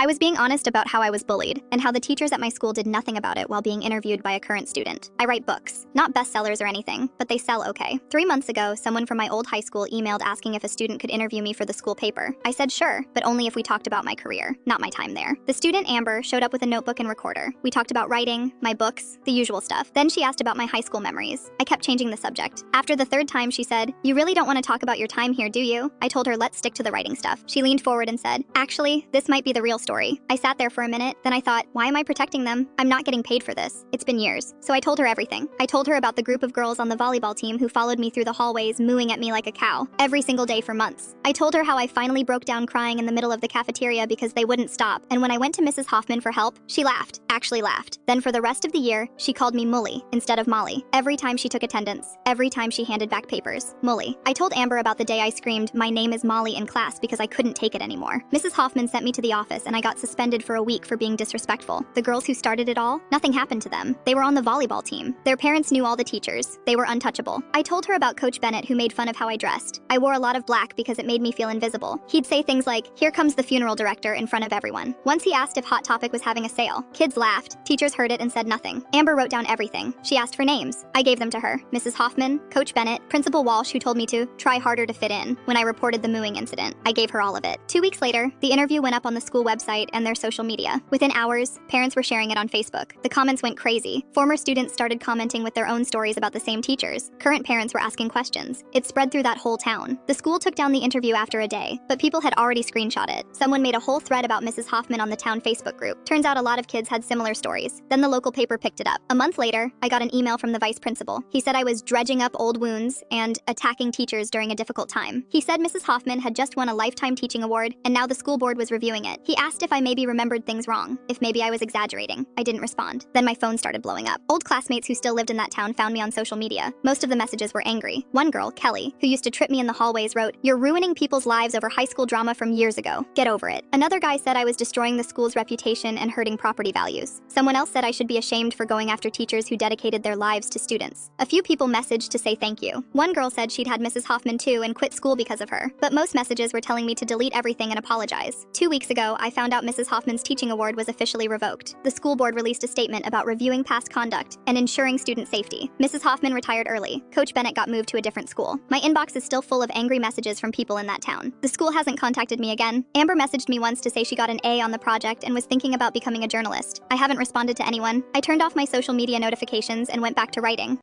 I was being honest about how I was bullied, and how the teachers at my school did nothing about it while being interviewed by a current student. I write books, not bestsellers or anything, but they sell okay. 3 months ago, someone from my old high school emailed asking if a student could interview me for the school paper. I said sure, but only if we talked about my career, not my time there. The student, Amber, showed up with a notebook and recorder. We talked about writing, my books, the usual stuff. Then she asked about my high school memories. I kept changing the subject. After the 3rd time, she said, "You really don't want to talk about your time here, do you?" I told her, let's stick to the writing stuff. She leaned forward and said, "Actually, this might be the real story." I sat there for a minute, then I thought, why am I protecting them? I'm not getting paid for this. It's been years. So I told her everything. I told her about the group of girls on the volleyball team who followed me through the hallways, mooing at me like a cow, every single day for months. I told her how I finally broke down crying in the middle of the cafeteria because they wouldn't stop, and when I went to Mrs. Hoffman for help, she laughed, actually laughed. Then for the rest of the year, she called me Mully instead of Molly. Every time she took attendance, every time she handed back papers, Mully. I told Amber about the day I screamed, "My name is Molly," in class because I couldn't take it anymore. Mrs. Hoffman sent me to the office and I got suspended for a week for being disrespectful. The girls who started it all, nothing happened to them. They were on the volleyball team. Their parents knew all the teachers. They were untouchable. I told her about Coach Bennett, who made fun of how I dressed. I wore a lot of black because it made me feel invisible. He'd say things like, "Here comes the funeral director," in front of everyone. Once he asked if Hot Topic was having a sale. Kids laughed. Teachers heard it and said nothing. Amber wrote down everything. She asked for names. I gave them to her. Mrs. Hoffman, Coach Bennett, Principal Walsh, who told me to try harder to fit in when I reported the mooing incident. I gave her all of it. 2 weeks later, the interview went up on the school website and their social media. Within hours, parents were sharing it on Facebook. The comments went crazy. Former students started commenting with their own stories about the same teachers. Current parents were asking questions. It spread through that whole town. The school took down the interview after a day, but people had already screenshot it. Someone made a whole thread about Mrs. Hoffman on the town Facebook group. Turns out a lot of kids had similar stories. Then the local paper picked it up. A month later, I got an email from the vice principal. He said I was dredging up old wounds and attacking teachers during a difficult time. He said Mrs. Hoffman had just won a Lifetime Teaching Award, and now the school board was reviewing it. He asked if I maybe remembered things wrong, if maybe I was exaggerating. I didn't respond. Then my phone started blowing up. Old classmates who still lived in that town found me on social media. Most of the messages were angry. One girl, Kelly, who used to trip me in the hallways, wrote, "You're ruining people's lives over high school drama from years ago. Get over it." Another guy said I was destroying the school's reputation and hurting property values. Someone else said I should be ashamed for going after teachers who dedicated their lives to students. A few people messaged to say thank you. One girl said she'd had Mrs. Hoffman too and quit school because of her. But most messages were telling me to delete everything and apologize. 2 weeks ago, I found out Mrs. Hoffman's teaching award was officially revoked. The school board released a statement about reviewing past conduct and ensuring student safety. Mrs. Hoffman retired early. Coach Bennett got moved to a different school. My inbox is still full of angry messages from people in that town. The school hasn't contacted me again. Amber messaged me once to say she got an A on the project and was thinking about becoming a journalist. I haven't responded to anyone. I turned off my social media notifications and went back to writing.